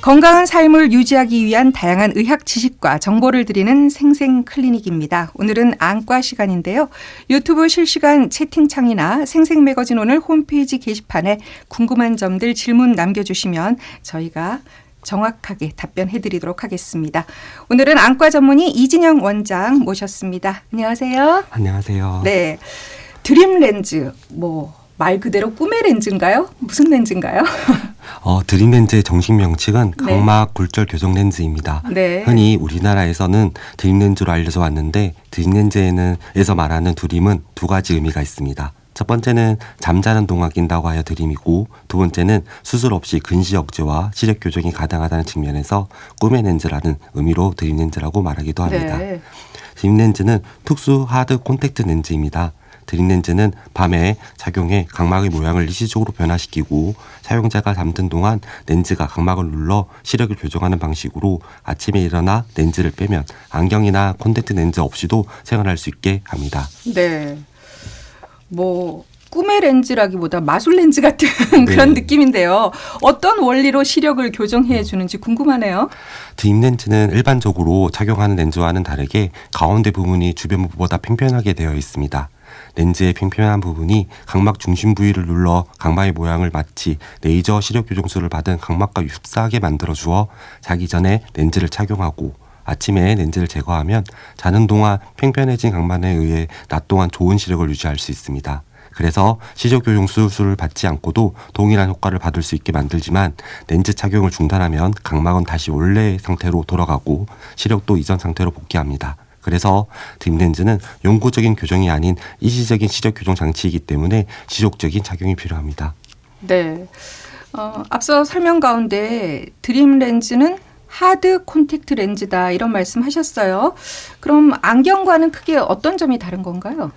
건강한 삶을 유지하기 위한 다양한 의학 지식과 정보를 드리는 생생클리닉입니다. 오늘은 안과 시간인데요. 유튜브 실시간 채팅창이나 생생매거진 오늘 홈페이지 게시판에 궁금한 점들 질문 남겨주시면 저희가 정확하게 답변해드리도록 하겠습니다. 오늘은 안과 전문의 이진영 원장 모셨습니다. 안녕하세요. 안녕하세요. 네, 드림 렌즈 말 그대로 꿈의 렌즈인가요? 무슨 렌즈인가요? 드림 렌즈의 정식 명칭은 네. 각막 굴절 교정 렌즈입니다. 네. 흔히 우리나라에서는 드림 렌즈로 알려져 왔는데 드림 렌즈에서 말하는 드림은 두 가지 의미가 있습니다. 첫 번째는 잠자는 동안 낀다고 하여 드림이고, 두 번째는 수술 없이 근시 억제와 시력 교정이 가능하다는 측면에서 꿈의 렌즈라는 의미로 드림 렌즈라고 말하기도 합니다. 네. 드림 렌즈는 특수 하드 콘택트 렌즈입니다. 드림 렌즈는 밤에 착용해 각막의 모양을 일시적으로 변화시키고, 사용자가 잠든 동안 렌즈가 각막을 눌러 시력을 교정하는 방식으로 아침에 일어나 렌즈를 빼면 안경이나 콘택트 렌즈 없이도 생활할 수 있게 합니다. 네. 꿈의 렌즈라기보다 마술 렌즈 같은 그런 느낌인데요. 어떤 원리로 시력을 교정해 주는지 궁금하네요. 드림 렌즈는 일반적으로 착용하는 렌즈와는 다르게 가운데 부분이 주변 부분보다 팽팽하게 되어 있습니다. 렌즈의 팽팽한 부분이 각막 중심 부위를 눌러 각막의 모양을 마치 레이저 시력 교정술을 받은 각막과 흡사하게 만들어 주어 자기 전에 렌즈를 착용하고, 아침에 렌즈를 제거하면 자는 동안 팽팽해진 각막에 의해 낮 동안 좋은 시력을 유지할 수 있습니다. 그래서 시력 교정 수술을 받지 않고도 동일한 효과를 받을 수 있게 만들지만, 렌즈 착용을 중단하면 각막은 다시 원래의 상태로 돌아가고 시력도 이전 상태로 복귀합니다. 그래서 드림 렌즈는 영구적인 교정이 아닌 일시적인 시력 교정 장치이기 때문에 지속적인 착용이 필요합니다. 네. 앞서 설명 가운데 드림 렌즈는 하드 콘택트 렌즈다 이런 말씀하셨어요. 그럼 안경과는 크게 어떤 점이 다른 건가요?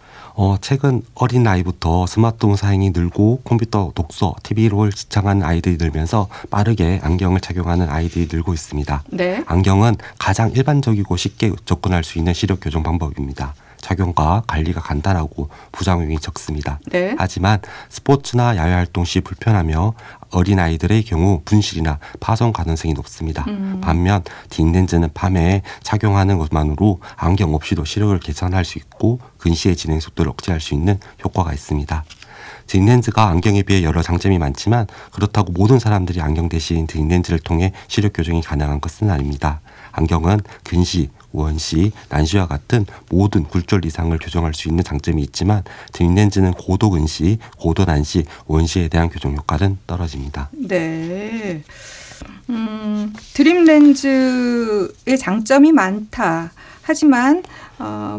최근 어린 나이부터 스마트폰 사용이 늘고 컴퓨터, 독서, TV를 시청하는 아이들이 늘면서 빠르게 안경을 착용하는 아이들이 늘고 있습니다. 네. 안경은 가장 일반적이고 쉽게 접근할 수 있는 시력 교정 방법입니다. 착용과 관리가 간단하고 부작용이 적습니다. 네. 하지만 스포츠나 야외활동 시 불편하며 어린아이들의 경우 분실이나 파손 가능성이 높습니다. 반면 드림 렌즈는 밤에 착용하는 것만으로 안경 없이도 시력을 개선할 수 있고 근시의 진행 속도를 억제할 수 있는 효과가 있습니다. 드림 렌즈가 안경에 비해 여러 장점이 많지만, 그렇다고 모든 사람들이 안경 대신 드림 렌즈를 통해 시력 교정이 가능한 것은 아닙니다. 안경은 근시, 원시, 난시와 같은 모든 굴절 이상을 교정할 수 있는 장점이 있지만, 드림 렌즈는 고도 근시, 고도 난시, 원시에 대한 교정 효과는 떨어집니다. 네. 드림 렌즈의 장점이 많다. 하지만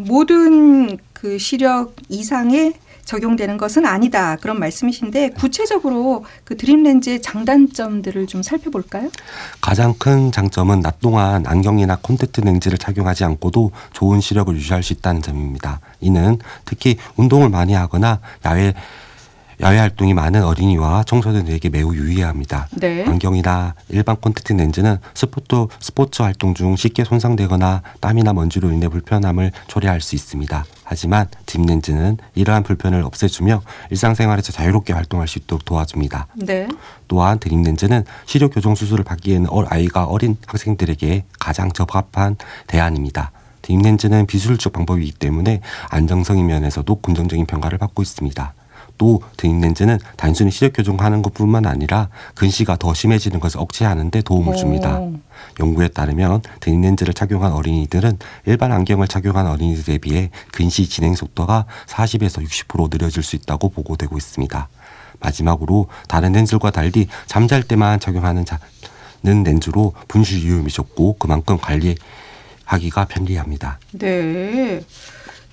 모든 그 시력 이상의 적용되는 것은 아니다. 그런 말씀이신데, 구체적으로 그 드림 렌즈의 장단점들을 좀 살펴볼까요? 가장 큰 장점은 낮 동안 안경이나 콘택트 렌즈를 착용하지 않고도 좋은 시력을 유지할 수 있다는 점입니다. 이는 특히 운동을 많이 하거나 야외 활동이 많은 어린이와 청소년들에게 매우 유의합니다. 네. 안경이나 일반 콘택트 렌즈는 스포츠 활동 중 쉽게 손상되거나 땀이나 먼지로 인해 불편함을 초래할 수 있습니다. 하지만 드림 렌즈는 이러한 불편을 없애주며 일상생활에서 자유롭게 활동할 수 있도록 도와줍니다. 네. 또한 드림 렌즈는 시력 교정 수술을 받기에는 아이가 어린 학생들에게 가장 적합한 대안입니다. 드림 렌즈는 비수술적 방법이기 때문에 안정성의 면에서도 긍정적인 평가를 받고 있습니다. 또 드림 렌즈는 단순히 시력 교정하는 것뿐만 아니라 근시가 더 심해지는 것을 억제하는 데 도움을 줍니다. 연구에 따르면 드림 렌즈를 착용한 어린이들은 일반 안경을 착용한 어린이들에 비해 근시 진행 속도가 40에서 60% 느려질 수 있다고 보고되고 있습니다. 마지막으로 다른 렌즈들과 달리 잠잘 때만 착용하는 렌즈로 분실 위험이 적고 그만큼 관리하기가 편리합니다. 네.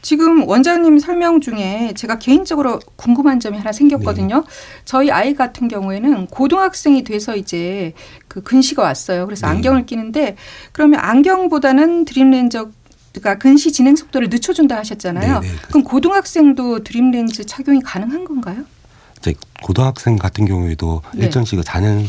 지금 원장님 설명 중에 제가 개인적으로 궁금한 점이 하나 생겼거든요. 네. 저희 아이 같은 경우에는 고등학생이 돼서 이제 그 근시가 왔어요. 그래서 안경을 끼는데, 그러면 안경보다는 드림 렌즈가 근시 진행 속도를 늦춰준다 하셨잖아요. 그럼 고등학생도 드림 렌즈 착용이 가능한 건가요? 고등학생 같은 경우에도 일정씩 자는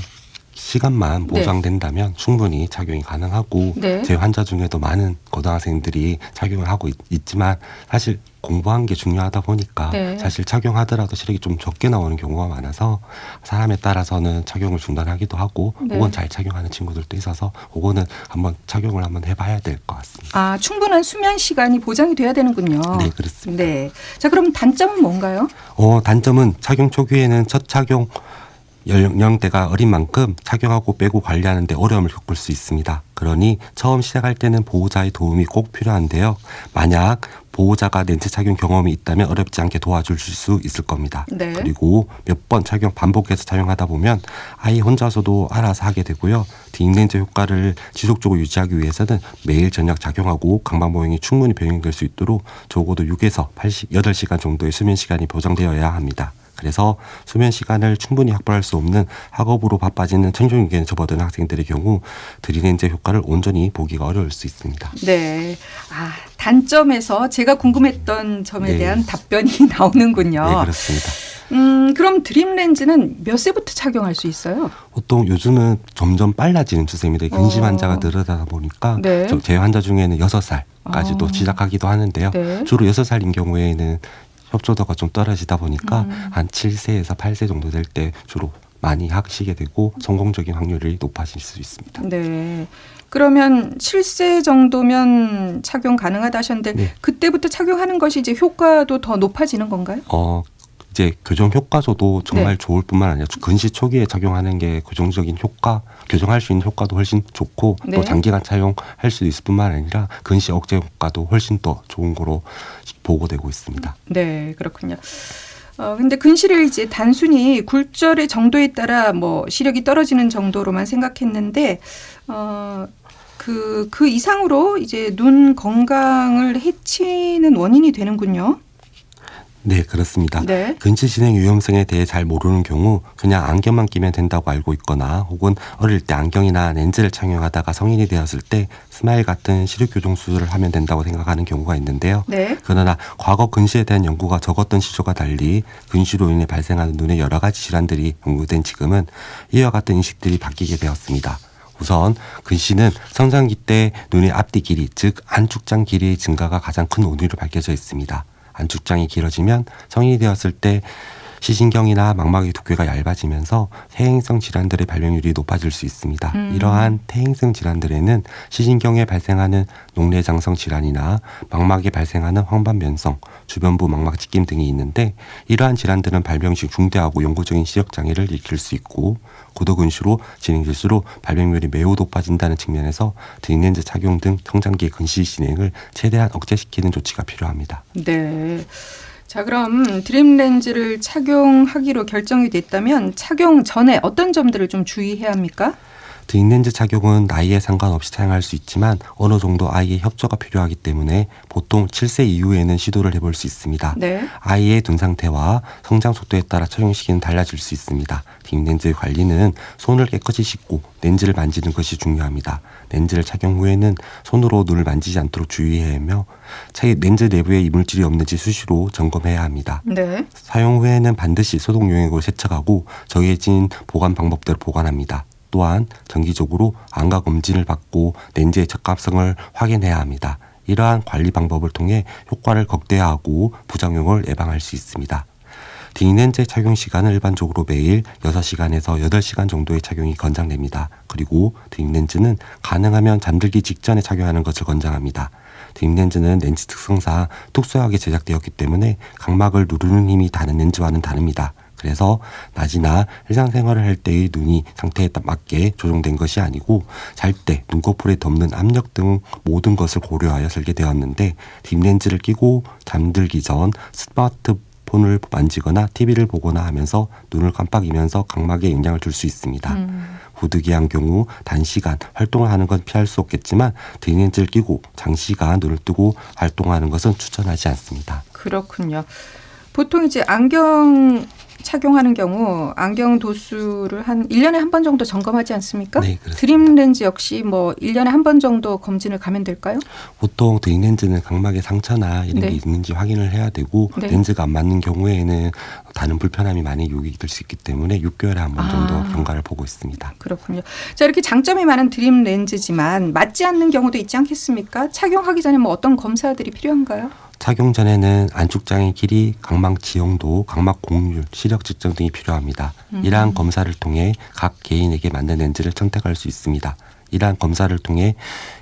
시간만 보장된다면 충분히 착용이 가능하고 네. 제 환자 중에도 많은 고등학생들이 착용을 하고 있지만 사실 공부한 게 중요하다 보니까 네. 사실 착용하더라도 시력이 좀 적게 나오는 경우가 많아서 사람에 따라서는 착용을 중단하기도 하고 네. 혹은 잘 착용하는 친구들도 있어서 그거는 한번 착용을 한번 해봐야 될 것 같습니다. 아, 충분한 수면 시간이 보장이 돼야 되는군요. 네, 그렇습니다. 네. 자, 그럼 단점은 뭔가요? 단점은 착용 초기에는 첫 착용 연령대가 어린 만큼 착용하고 빼고 관리하는 데 어려움을 겪을 수 있습니다. 그러니 처음 시작할 때는 보호자의 도움이 꼭 필요한데요. 만약 보호자가 렌즈 착용 경험이 있다면 어렵지 않게 도와줄 수 있을 겁니다. 네. 그리고 몇 번 착용 반복해서 착용하다 보면 아이 혼자서도 알아서 하게 되고요. 뒷렌즈 효과를 지속적으로 유지하기 위해서는 매일 저녁 착용하고 강박 모형이 충분히 병행될 수 있도록 적어도 6에서 8시간 정도의 수면 시간이 보장되어야 합니다. 그래서 수면 시간을 충분히 확보할 수 없는 학업으로 바빠지는 청중에게 접어드는 학생들의 경우 드리렌즈 효과를 온전히 보기가 어려울 수 있습니다. 네. 아, 단점에서 제가 궁금했던 점에 네. 대한 답변이 나오는군요. 네, 그렇습니다. 그럼 드림 렌즈는 몇 세부터 착용할 수 있어요? 보통 요즘은 점점 빨라지는 추세입니다. 근심 환자가 늘어나다 보니까 네. 제 환자 중에는 6살까지도 시작하기도 하는데요. 네. 주로 6살인 경우에는 협조도가 좀 떨어지다 보니까 한 7세에서 8세 정도 될 때 주로 많이 하시게 되고 성공적인 확률이 높아질 수 있습니다. 네. 그러면 7세 정도면 착용 가능하다 하셨는데 네. 그때부터 착용하는 것이 이제 효과도 더 높아지는 건가요? 이제 교정 효과조도 정말 네. 좋을 뿐만 아니라 근시 초기에 착용하는 게 교정적인 효과, 교정할 수 있는 효과도 훨씬 좋고 네. 또 장기간 착용할 수 있을 뿐만 아니라 근시 억제 효과도 훨씬 더 좋은 거로 보고되고 있습니다. 네, 그렇군요. 근데 근시를 이제 단순히 굴절의 정도에 따라 뭐 시력이 떨어지는 정도로만 생각했는데, 그 이상으로 이제 눈 건강을 해치는 원인이 되는군요. 네, 그렇습니다. 네. 근시 진행 위험성에 대해 잘 모르는 경우 그냥 안경만 끼면 된다고 알고 있거나 혹은 어릴 때 안경이나 렌즈를 착용하다가 성인이 되었을 때 스마일 같은 시력 교정 수술을 하면 된다고 생각하는 경우가 있는데요. 네. 그러나 과거 근시에 대한 연구가 적었던 시절과 달리 근시로 인해 발생하는 눈의 여러 가지 질환들이 연구된 지금은 이와 같은 인식들이 바뀌게 되었습니다. 우선 근시는 성장기 때 눈의 앞뒤 길이, 즉 안축장 길이의 증가가 가장 큰 원인으로 밝혀져 있습니다. 안축장이 길어지면 성인이 되었을 때 시신경이나 망막의 두께가 얇아지면서 퇴행성 질환들의 발병률이 높아질 수 있습니다. 이러한 퇴행성 질환들에는 시신경에 발생하는 녹내장성 질환이나 망막에 발생하는 황반변성, 주변부 망막 찢김 등이 있는데 이러한 질환들은 발병 시 중대하고 영구적인 시력 장애를 일으킬 수 있고 고도근시로 진행될수록 발병률이 매우 높아진다는 측면에서 드림렌즈 착용 등 성장기 근시 진행을 최대한 억제시키는 조치가 필요합니다. 네. 자, 그럼 드림 렌즈를 착용하기로 결정이 됐다면 착용 전에 어떤 점들을 좀 주의해야 합니까? 드림렌즈 착용은 나이에 상관없이 사용할 수 있지만 어느 정도 아이의 협조가 필요하기 때문에 보통 7세 이후에는 시도를 해볼 수 있습니다. 네. 아이의 눈 상태와 성장 속도에 따라 착용 시기는 달라질 수 있습니다. 드림렌즈의 관리는 손을 깨끗이 씻고 렌즈를 만지는 것이 중요합니다. 렌즈를 착용 후에는 손으로 눈을 만지지 않도록 주의해야 하며 렌즈 내부에 이물질이 없는지 수시로 점검해야 합니다. 네. 사용 후에는 반드시 소독 용액으로 세척하고 정해진 보관 방법대로 보관합니다. 또한 정기적으로 안과 검진을 받고 렌즈의 적합성을 확인해야 합니다. 이러한 관리 방법을 통해 효과를 극대화하고 부작용을 예방할 수 있습니다. 드림렌즈 착용 시간은 일반적으로 매일 6시간에서 8시간 정도의 착용이 권장됩니다. 그리고 드림렌즈는 가능하면 잠들기 직전에 착용하는 것을 권장합니다. 드림렌즈는 렌즈 특성상 특수하게 제작되었기 때문에 각막을 누르는 힘이 다른 렌즈와는 다릅니다. 그래서 낮이나 일상생활을 할 때의 눈이 상태에 맞게 조정된 것이 아니고 잘 때 눈꺼풀에 덮는 압력 등 모든 것을 고려하여 설계되었는데 드림렌즈를 끼고 잠들기 전 스마트폰을 만지거나 TV를 보거나 하면서 눈을 깜빡이면서 각막에 영향을 줄 수 있습니다. 부득이한 경우 단시간 활동을 하는 건 피할 수 없겠지만 드림렌즈를 끼고 장시간 눈을 뜨고 활동하는 것은 추천하지 않습니다. 그렇군요. 보통 이제 안경 착용하는 경우 안경 도수를 한 1년에 한 번 정도 점검하지 않습니까? 네, 그렇습니다. 드림 렌즈 역시 뭐 1년에 한 번 정도 검진을 가면 될까요? 보통 드림 렌즈는 각막에 상처나 이런 네. 게 있는지 확인을 해야 되고 네. 렌즈가 안 맞는 경우에는 다른 불편함이 많이 요기될 수 있기 때문에 6개월에 한 번 정도 경과를 보고 있습니다. 그렇군요. 자, 이렇게 장점이 많은 드림 렌즈지만 맞지 않는 경우도 있지 않겠습니까? 착용하기 전에 뭐 어떤 검사들이 필요한가요? 착용 전에는 안축장의 길이, 각막 지형도, 각막 곡률, 시력 측정 등이 필요합니다. 이러한 검사를 통해 각 개인에게 맞는 렌즈를 선택할 수 있습니다. 이러한 검사를 통해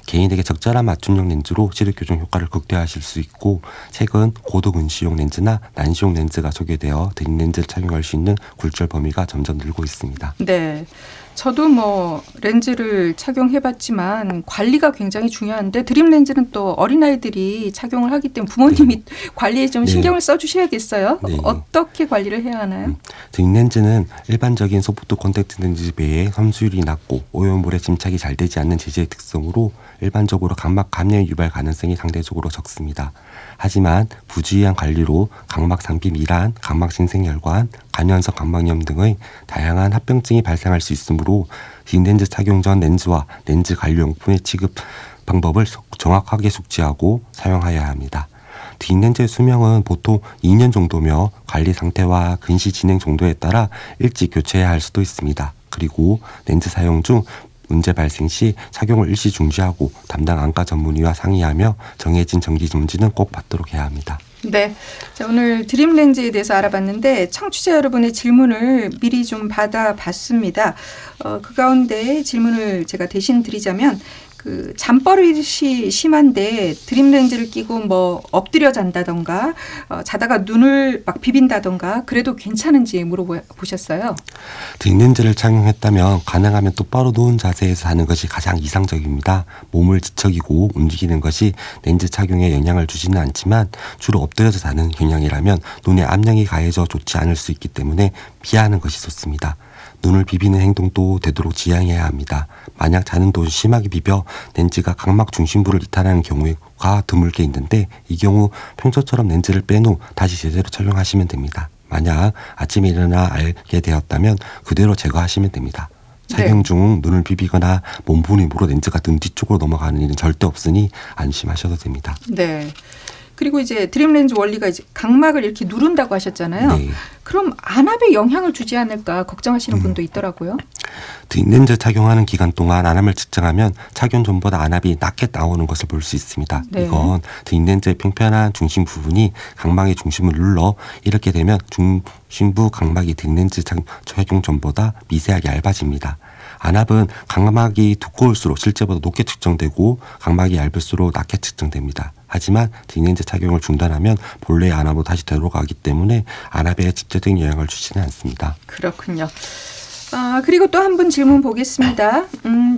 개인에게 적절한 맞춤형 렌즈로 시력 교정 효과를 극대화하실 수 있고, 최근 고도 근시용 렌즈나 난시용 렌즈가 소개되어 드림 렌즈를 착용할 수 있는 굴절 범위가 점점 늘고 있습니다. 네. 저도 뭐 렌즈를 착용해봤지만 관리가 굉장히 중요한데 드림 렌즈는 또 어린아이들이 착용을 하기 때문에 부모님이 관리에 좀 네. 신경을 써주셔야겠어요. 네. 어떻게 관리를 해야 하나요? 드림 렌즈는 일반적인 소프트 콘택트 렌즈 외에 섬수율이 낮고 오염물에 침착이 잘 되지 않는 재질의 특성으로 일반적으로 각막 감염 유발 가능성이 상대적으로 적습니다. 하지만 부주의한 관리로 각막 상피 미란, 각막 신생혈관, 간연성 각막염 등의 다양한 합병증이 발생할 수 있으므로 드림 렌즈 착용 전 렌즈와 렌즈 관리용품의 취급 방법을 정확하게 숙지하고 사용하여야 합니다. 드림 렌즈의 수명은 보통 2년 정도며 관리 상태와 근시 진행 정도에 따라 일찍 교체해야 할 수도 있습니다. 그리고 렌즈 사용 중 문제 발생 시 착용을 일시 중지하고 담당 안과 전문의와 상의하며 정해진 정기 점진은 꼭 받도록 해야 합니다. 네. 자, 오늘 드림 렌즈에 대해서 알아봤는데 청취자 여러분의 질문을 미리 좀 받아봤습니다. 그 가운데 질문을 제가 대신 드리자면 그 잠버릇이 심한데 드림 렌즈를 끼고 뭐 엎드려 잔다던가 자다가 눈을 막 비빈다던가 그래도 괜찮은지 물어보셨어요. 드림 렌즈를 착용했다면 가능하면 똑바로 누운 자세에서 자는 것이 가장 이상적입니다. 몸을 뒤척이고 움직이는 것이 렌즈 착용에 영향을 주지는 않지만 주로 엎드려서 자는 경향이라면 눈에 압력이 가해져 좋지 않을 수 있기 때문에 피하는 것이 좋습니다. 눈을 비비는 행동도 되도록 지양해야 합니다. 만약 자는 도중 심하게 비벼 렌즈가 각막 중심부를 이탈하는 경우가 드물게 있는데 이 경우 평소처럼 렌즈를 뺀 후 다시 제대로 착용하시면 됩니다. 만약 아침에 일어나 알게 되었다면 그대로 제거하시면 됩니다. 착용 중 눈을 비비거나 몸부분 힘으로 렌즈가 등 뒤쪽으로 넘어가는 일은 절대 없으니 안심하셔도 됩니다. 네. 그리고 이제 드림 렌즈 원리가 이제 각막을 이렇게 누른다고 하셨잖아요. 네. 그럼 안압에 영향을 주지 않을까 걱정하시는 분도 있더라고요. 드림 렌즈 착용하는 기간 동안 안압을 측정하면 착용 전보다 안압이 낮게 나오는 것을 볼 수 있습니다. 네. 이건 드림 렌즈의 평평한 중심 부분이 각막의 중심을 눌러 이렇게 되면 중심부 각막이 드림 렌즈 착용 전보다 미세하게 얇아집니다. 안압은 각막이 두꺼울수록 실제보다 높게 측정되고 각막이 얇을수록 낮게 측정됩니다. 하지만 드림 렌즈 착용을 중단하면 본래의 안압으로 다시 되돌아가기 때문에 안압에 직접적인 영향을 주지는 않습니다. 그렇군요. 그리고 또 한 분 질문 보겠습니다.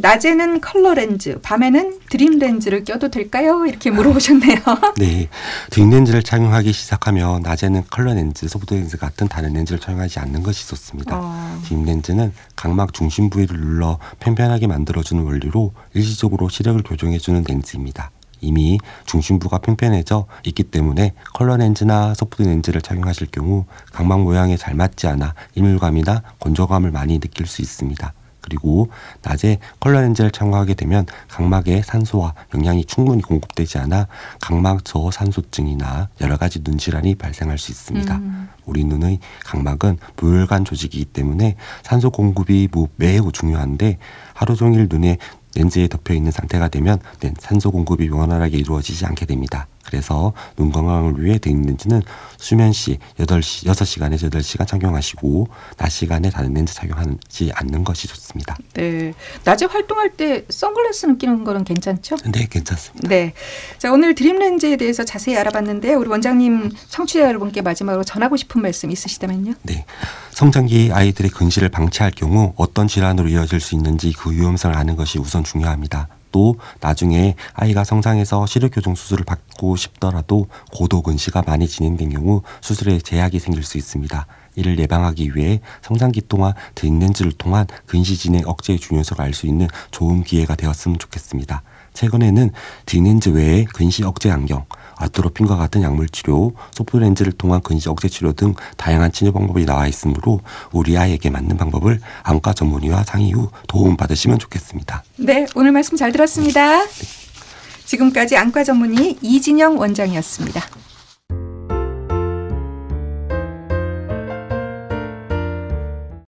낮에는 컬러 렌즈, 밤에는 드림 렌즈를 껴도 될까요? 이렇게 물어보셨네요. 네, 드림 렌즈를 착용하기 시작하면 낮에는 컬러 렌즈, 소프트 렌즈 같은 다른 렌즈를 착용하지 않는 것이 좋습니다. 드림 렌즈는 각막 중심 부위를 눌러 편편하게 만들어주는 원리로 일시적으로 시력을 교정해주는 렌즈입니다. 이미 중심부가 평평해져 있기 때문에 컬러 렌즈나 소프트 렌즈를 착용하실 경우 각막 모양에 잘 맞지 않아 이물감이나 건조감을 많이 느낄 수 있습니다. 그리고 낮에 컬러 렌즈를 착용하게 되면 각막에 산소와 영양이 충분히 공급되지 않아 각막 저산소증이나 여러 가지 눈 질환이 발생할 수 있습니다. 우리 눈의 각막은 무혈관 조직이기 때문에 산소 공급이 매우 중요한데 하루 종일 눈에 렌즈에 덮여 있는 상태가 되면 산소 공급이 원활하게 이루어지지 않게 됩니다. 그래서 눈 건강을 위해 드림 렌즈는 수면 시 6시간에서 8시간 착용하시고 낮 시간에 다른 렌즈 착용하지 않는 것이 좋습니다. 네, 낮에 활동할 때 선글라스는 끼는 거는 괜찮죠? 네, 괜찮습니다. 네, 자 오늘 드림 렌즈에 대해서 자세히 알아봤는데요. 우리 원장님 청취자 여러분께 마지막으로 전하고 싶은 말씀 있으시다면요? 네, 성장기 아이들의 근시를 방치할 경우 어떤 질환으로 이어질 수 있는지 그 위험성을 아는 것이 우선 중요합니다. 또 나중에 아이가 성장해서 시력 교정 수술을 받고 싶더라도 고도 근시가 많이 진행된 경우 수술에 제약이 생길 수 있습니다. 이를 예방하기 위해 성장기 동안 드림 렌즈를 통한 근시 진행 억제의 중요성을 알 수 있는 좋은 기회가 되었으면 좋겠습니다. 최근에는 드림 렌즈 외에 근시 억제 안경, 아트로핀과 같은 약물 치료, 소프트 렌즈를 통한 근시 억제 치료 등 다양한 치료 방법이 나와 있으므로 우리 아이에게 맞는 방법을 안과 전문의와 상의 후 도움 받으시면 좋겠습니다. 네, 오늘 말씀 잘 들었습니다. 지금까지 안과 전문의 이진영 원장이었습니다.